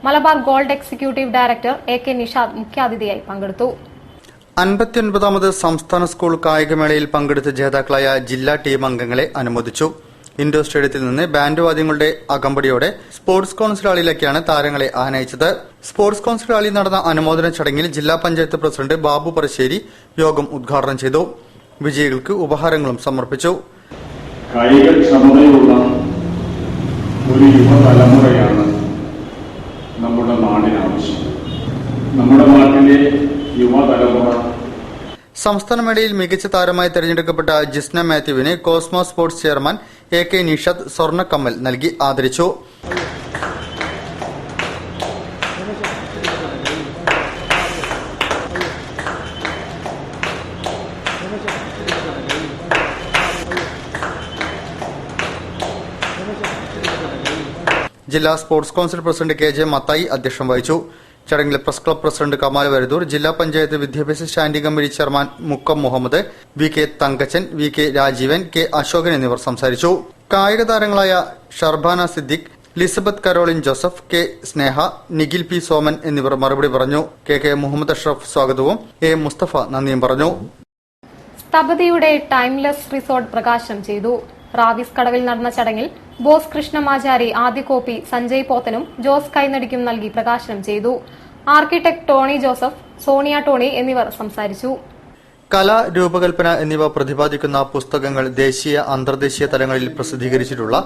Malabar gold executive director AK. Nishad മുഖ്യാതിഥിയായി പങ്കെടുത്തു. 59ാമത് സംസ്ഥാന സ്കൂൾ കായികമേളയിൽ പങ്കെടുത്ത ജേതാക്കളായ ജില്ലാ ടീം അംഗങ്ങളെ അനുമോദിച്ചു. ഇൻഡോർ സ്റ്റേഡിയത്തിൽ നിന്ന് ബാൻഡ് വാദ്യങ്ങളുടെ അകമ്പടിയോടെ സ്പോർട്സ് കൌൺസിൽ ഹാളിലേക്കാണ് താരങ്ങളെ ആനയിച്ചത്. സ്പോർട്സ് കൌൺസിൽ ഹാളിൽ നടന്ന അനുമോദന ചടങ്ങിൽ ജില്ലാ പഞ്ചായത്ത് പ്രസിഡന്റ് ബാബു പറശ്ശേരി യോഗം ഉദ്ഘാടനം ചെയ്തു. വിജയികൾക്ക് ഉപഹാരങ്ങളും സമർപ്പിച്ചു. കായികക്ഷമതയുള്ള ഒരു യുവതലമുറയാണ് നമ്മുടെ നാടിന് ആവശ്യം. നമ്മുടെ നാട്ടിലെ യുവതലമുറ സംസ്ഥാനമേളയിൽ മികച്ച താരമായി തെരഞ്ഞെടുക്കപ്പെട്ട ജിസ്ന മാത്യുവിന് Cosmo sports chairman A K. Nishad സ്വർണ്ണക്കമ്മൽ നൽകി ആദരിച്ചു. ജില്ലാ sports council president K J. Mathai അധ്യക്ഷം വഹിച്ചു. ചടങ്ങിൽ press club president Kamal Varadoor, ജില്ലാ പഞ്ചായത്ത് വിദ്യാഭ്യാസ standing committee chairman Mukkam Muhammed, V K Thankachan, V K Rajeevan, K Asokan എന്നിവർ സംസാരിച്ചു. കായിക താരങ്ങളായ ഷർബാന സിദ്ദിഖ്, ലിസബത്ത് കരോളിൻ ജോസഫ്, കെ സ്നേഹ, നിഖിൽ പി സോമൻ എന്നിവർ മറുപടി പറഞ്ഞു. കെ മുഹമ്മദ് അഷ്റഫ് സ്വാഗതവും എ മുസ്തഫ നന്ദിയും പറഞ്ഞു. സ്തപതിയുടെ ടൈംലെസ് റിസോർട്ട് പ്രകാശനം ചെയ്തു. റാവിസ് കടവിൽ നടന്ന ചടങ്ങിൽ ബോസ് കൃഷ്ണമാചാരി ആദ്യ കോപ്പി സഞ്ജയ് പോത്തനും ജോസ് കൈനടിക്കും നൽകി പ്രകാശനം ചെയ്തു. Architect Tony Joseph, Sonia Tony എന്നിവർ സംസാരിച്ചു. കല, രൂപകൽപ്പന എന്നിവ പ്രതിപാദിക്കുന്ന പുസ്തകങ്ങൾ ദേശീയ അന്തർദേശീയ തലങ്ങളിൽ പ്രസിദ്ധീകരിച്ചിട്ടുള്ള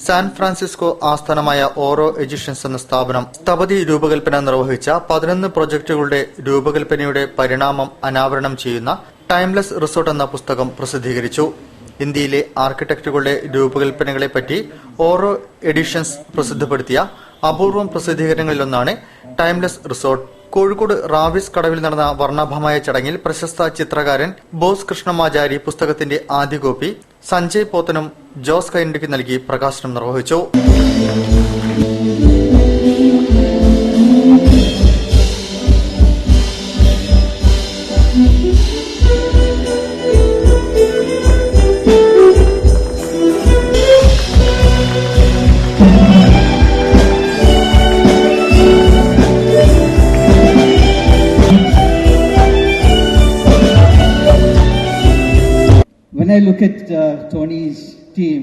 സാൻ ഫ്രാൻസിസ്കോ ആസ്ഥാനമായ ഓറോ എഡിഷൻസ് എന്ന സ്ഥാപനം സ്തപതി രൂപകൽപ്പന നിർവഹിച്ച 11 പ്രൊജക്ടുകളുടെ രൂപകൽപ്പനയുടെ പരിണാമം അനാവരണം ചെയ്യുന്ന ടൈംലെസ് റിസോർട്ട് എന്ന പുസ്തകം പ്രസിദ്ധീകരിച്ചു. ഇന്ത്യയിലെ ആർക്കിടെക്റ്റുകളുടെ രൂപകൽപ്പനകളെപ്പറ്റി ഓറോ എഡിഷൻസ് പ്രസിദ്ധപ്പെടുത്തിയ അപൂർവം പ്രസിദ്ധീകരണങ്ങളിലൊന്നാണ് ടൈംലെസ് റിസോർട്ട്. കോഴിക്കോട് റാവിസ് കടവിൽ നടന്ന വർണ്ണാഭമായ ചടങ്ങിൽ പ്രശസ്ത ചിത്രകാരൻ ബോസ് കൃഷ്ണമാചാരി പുസ്തകത്തിന്റെ ആദ്യ കോപ്പി സഞ്ജയ് പോത്തനും ജോസ് കൈനടിക്കും നൽകി പ്രകാശനം നിർവഹിച്ചു. When I look at Tony's team,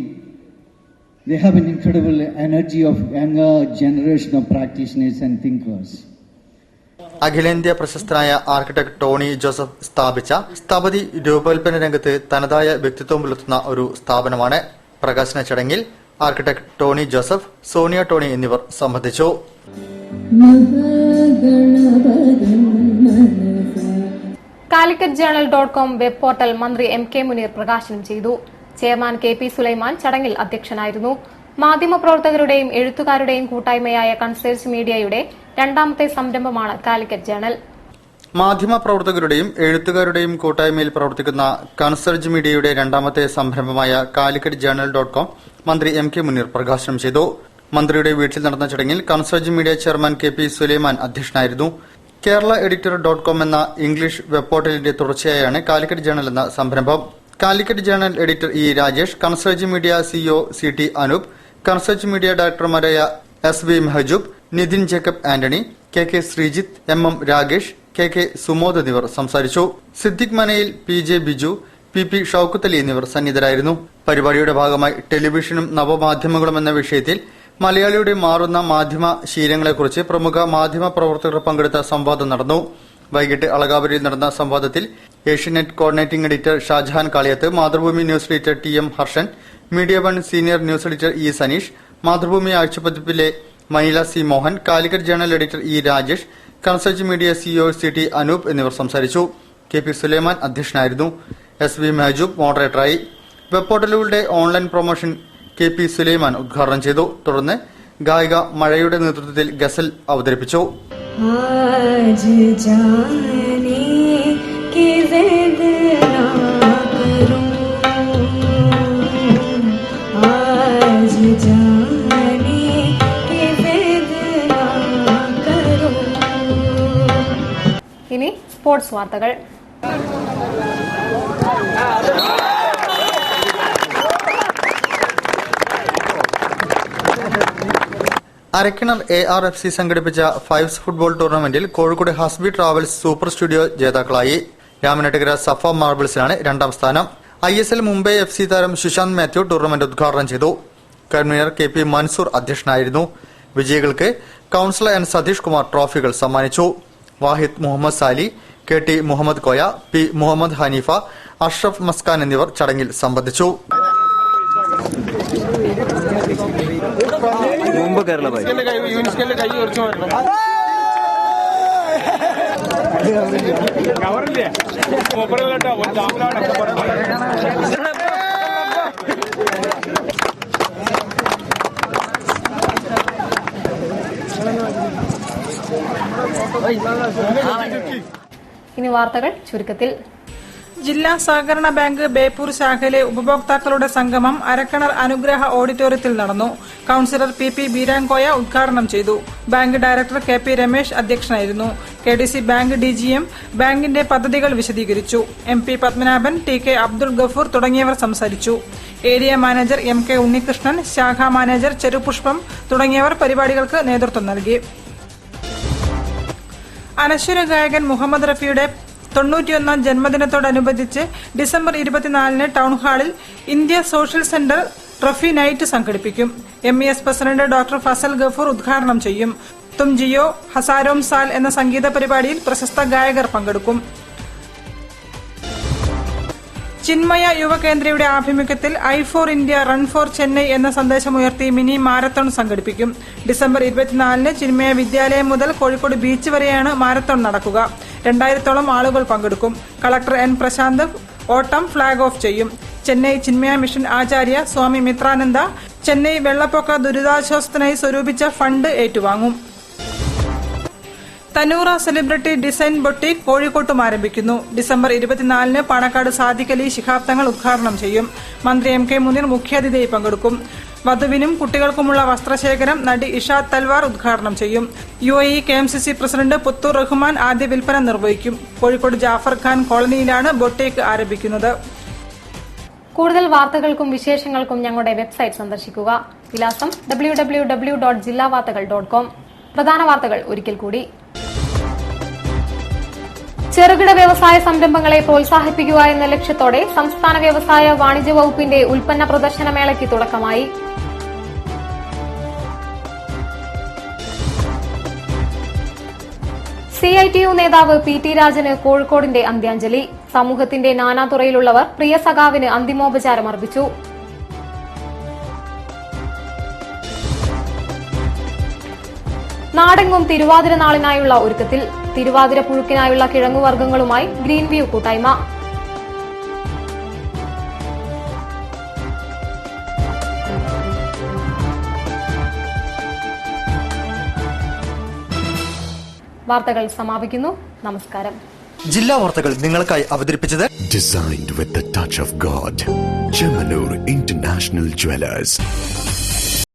they have an incredible energy of younger generation of practitioners and thinkers. അഖിലേന്ത്യാ പ്രശസ്തനായ ആർക്കിടെക്ട് ടോണി ജോസഫ് സ്ഥാപിച്ച സ്തപതി രൂപകൽപ്പന രംഗത്ത് തനതായ വ്യക്തിത്വം പുലർത്തുന്ന ഒരു സ്ഥാപനമാണ്. പ്രകാശന ചടങ്ങിൽ architect Tony Joseph, Sonia Tony എന്നിവർ സംബന്ധിച്ചു. കാലിക്കറ്റ്.com വെബ് പോർട്ടൽ മന്ത്രി എം.കെ. മുനീർ പ്രകാശനം ചെയ്തു. Chairman K P. സുലൈമാൻ ചടങ്ങിൽ അധ്യക്ഷനായിരുന്നു. മാധ്യമപ്രവർത്തകരുടെയും എഴുത്തുകാരുടെയും കൂട്ടായ്മയായ കൺസേർജ് മീഡിയയുടെ രണ്ടാമത്തെ സംരംഭമാണ് കാലിക്കറ്റ് ജേണൽ. മാധ്യമപ്രവർത്തകരുടെയും എഴുത്തുകാരുടെയും കൂട്ടായ്മയിൽ പ്രവർത്തിക്കുന്ന കൺസർജ് മീഡിയയുടെ രണ്ടാമത്തെ സംരംഭമായ കാലിക്കറ്റ്.com മന്ത്രി എം.കെ. മുനീർ പ്രകാശനം ചെയ്തു. മന്ത്രിയുടെ വീട്ടിൽ നടന്ന ചടങ്ങിൽ concierge media chairman K P. Sulaiman അധ്യക്ഷനായിരുന്നു. കേരള എഡിറ്റർ.com എന്ന ഇംഗ്ലീഷ് വെബ് പോർട്ടലിന്റെ തുടർച്ചയായാണ് കാലിക്കറ്റ് ജേണൽ എന്ന സംരംഭം. Calicut journal editor E. Rajesh, concierge media CEO C T. Anoop, concierge media ഡയറക്ടർമാരായ S V. Mehjoob, Nithin Jacob Antony, K K. Sreejith, M M. Ragesh, K K. Sumod എന്നിവർ സംസാരിച്ചു. സിദ്ദിഖ് മനയിൽ, പി.ജെ. ബിജു, പി.പി. ഷൌക്കത്ത് അലി എന്നിവർ സന്നിധരായിരുന്നു. പരിപാടിയുടെ ഭാഗമായി ടെലിവിഷനും നവമാധ്യമങ്ങളും എന്ന വിഷയത്തിൽ മലയാളിയുടെ മാറുന്ന മാധ്യമ ശീലങ്ങളെക്കുറിച്ച് പ്രമുഖ മാധ്യമ പ്രവർത്തകർ പങ്കെടുത്ത സംവാദം നടന്നു. വൈകിട്ട് അളകാപുരയിൽ നടന്ന സംവാദത്തിൽ Asianet coordinating editor Shajahan Kaliyath, Mathrubhumi news editor T M. Harshan, media one senior news editor E. Saneesh, Mathrubhumi ആഴ്ചപ്പതിപ്പിലെ Myla C. Mohan, Calicut journal editor E. Rajesh, concierge media CEO C T. Anoop എന്നിവർ സംസാരിച്ചു. കെ.പി. സുലൈമാൻ അധ്യക്ഷനായിരുന്നു. എസ്.വി. മെഹജൂബ് മോഡറേറ്ററായി. വെബ് പോർട്ടലുകളുടെ ഓൺലൈൻ പ്രൊമോഷൻ കെ.പി. സുലൈമാൻ ഉദ്ഘാടനം ചെയ്തു. തുടർന്ന് ഗായിക മഴയുടെ നേതൃത്വത്തിൽ ഗസൽ അവതരിപ്പിച്ചു. ഇനി സ്പോർട്സ് വാർത്തകൾ. അരക്കിണർ ARFC സംഘടിപ്പിച്ച ഫൈവ്സ് ഫുട്ബോൾ ടൂർണമെന്റിൽ കോഴിക്കോട് ഹസ്ബി ട്രാവൽസ് സൂപ്പർ സ്റ്റുഡിയോ ജേതാക്കളായി. രാമനാട്ടുകര സഫ മാർബിൾസിനാണ് രണ്ടാം സ്ഥാനം. ISL മുംബൈ FC താരം സുശാന്ത് മാത്യു ടൂർണമെന്റ് ഉദ്ഘാടനം ചെയ്തു. Convener K P. മൻസൂർ അധ്യക്ഷനായിരുന്നു. വിജയികൾക്ക് കൌൺസിലർ എൻ. സതീഷ് കുമാർ ട്രോഫികൾ സമ്മാനിച്ചു. വാഹിദ് മുഹമ്മദ് സാലി, കെ.ടി. മുഹമ്മദ് കോയ, പി. മുഹമ്മദ് ഹനീഫ, അഷ്റഫ് മസ്കാൻ എന്നിവർ ചടങ്ങിൽ സംബന്ധിച്ചു. ഇനി വാർത്തകൾ ചുരുക്കത്തിൽ. ജില്ലാ സഹകരണ ബാങ്ക് ബേപ്പൂർ ശാഖയിലെ ഉപഭോക്താക്കളുടെ സംഗമം അരക്കണർ അനുഗ്രഹ ഓഡിറ്റോറിയത്തിൽ നടന്നു. Councillor P. ബീരാങ്കോയ ഉദ്ഘാടനം ചെയ്തു. Bank director K P. രമേശ് അധ്യക്ഷനായിരുന്നു. KDC ബാങ്ക് DGM ബാങ്കിന്റെ പദ്ധതികൾ വിശദീകരിച്ചു. MP പത്മനാഭൻ, TK അബ്ദുൾ ഗഫൂർ തുടങ്ങിയവർ സംസാരിച്ചു. ഏരിയ മാനേജർ MK ഉണ്ണികൃഷ്ണൻ, ശാഖാ മാനേജർ ചെറുപുഷ്പം തുടങ്ങിയവർ പരിപാടികൾക്ക് നേതൃത്വം നൽകി. അനശ്വര ഗായകൻ മുഹമ്മദ് റഫിയുടെ 91ാം ജന്മദിനത്തോടനുബന്ധിച്ച് ഡിസംബർ 24-ന് ടൗൺഹാളിൽ India social centre Rafi night സംഘടിപ്പിക്കും. MES president doctor Fazal Gafoor ഉദ്ഘാടനം ചെയ്യും. തും ജിയോ ഹസാരോം സാൽ എന്ന സംഗീത പരിപാടിയിൽ പ്രശസ്ത ഗായകർ പങ്കെടുക്കും. ചിന്മയ യുവകേന്ദ്രയുടെ ആഭിമുഖ്യത്തിൽ I4 India run four Chennai എന്ന സന്ദേശമുയർത്തി മിനി മാരത്തോൺ സംഘടിപ്പിക്കും. ഡിസംബർ 24-ന് ചിന്മയ വിദ്യാലയം മുതൽ കോഴിക്കോട് ബീച്ച് വരെയാണ് മാരത്തോൺ നടക്കുക. 2000-ഓളം ആളുകൾ പങ്കെടുക്കും. Collector N. പ്രശാന്ത് ഓട്ടം ഫ്ളാഗ് ഓഫ് ചെയ്യും. ചെന്നൈ ചിന്മയ മിഷൻ ആചാര്യ സ്വാമി മിത്രാനന്ദ ചെന്നൈ വെള്ളപ്പൊക്ക ദുരിതാശ്വാസത്തിനായി സ്വരൂപിച്ച ഫണ്ട് ഏറ്റുവാങ്ങും. തനൂറ സെലിബ്രിറ്റി ഡിസൈൻ ബൊട്ടീക് കോഴിക്കോട്ടും ആരംഭിക്കുന്നു. ഡിസംബർ 24-ന് പാണക്കാട് സാദിഖ് അലി ശിഹാബ് തങ്ങൾ ഉദ്ഘാടനം ചെയ്യും. മന്ത്രി M.K. മുനീർ മുഖ്യാതിഥിയായി പങ്കെടുക്കും. വധുവിനും കുട്ടികൾക്കുമുള്ള വസ്ത്രശേഖരം നടി ഇഷാദ് തൽവാർ ഉദ്ഘാടനം ചെയ്യും. UAE KMCC president Puthur Rahman ആദ്യ വിൽപ്പന നിർവഹിക്കും. കോഴിക്കോട് ജാഫർ ഖാൻ കോളനിയിലാണ് ബൊട്ടീക് ആരംഭിക്കുന്നത്. കൂടുതൽ വാർത്തകൾക്കും വിശേഷങ്ങൾക്കും ഞങ്ങളുടെ വെബ്സൈറ്റ് സന്ദർശിക്കുക. വിലാസം www.jillavartakal.com. പ്രധാന വാർത്തകൾ ഒരിക്കൽ കൂടി. ചെറുകിട വ്യവസായ സംരംഭങ്ങളെ പ്രോത്സാഹിപ്പിക്കുക എന്ന ലക്ഷ്യത്തോടെ സംസ്ഥാന വ്യവസായ വാണിജ്യ വകുപ്പിന്റെ ഉൽപ്പന്ന പ്രദർശന മേളയ്ക്ക് തുടക്കമായി. CITU നേതാവ് PT രാജന് കോഴിക്കോടിന്റെ അന്ത്യാഞ്ജലി. സമൂഹത്തിന്റെ നാനാതുറയിലുള്ളവർ പ്രിയ സഖാവിന് അന്തിമോപചാരം അർപ്പിച്ചു. നാടെങ്ങും തിരുവാതിര നാളിനായുള്ള ഒരുക്കത്തിൽ. തിരുവാതിര പുഴുക്കിനായുള്ള കിഴങ്ങുവർഗ്ഗങ്ങളുമായി ഗ്രീൻ വ്യൂ കൂട്ടായ്മ. വാർത്തകൾ സമാപിക്കുന്നു. നമസ്കാരം. ജില്ലാ വാർത്തകൾ നിങ്ങൾക്കായി അവതരിപ്പിച്ചത് Designed with the touch of God. Chemanur International Jewelers.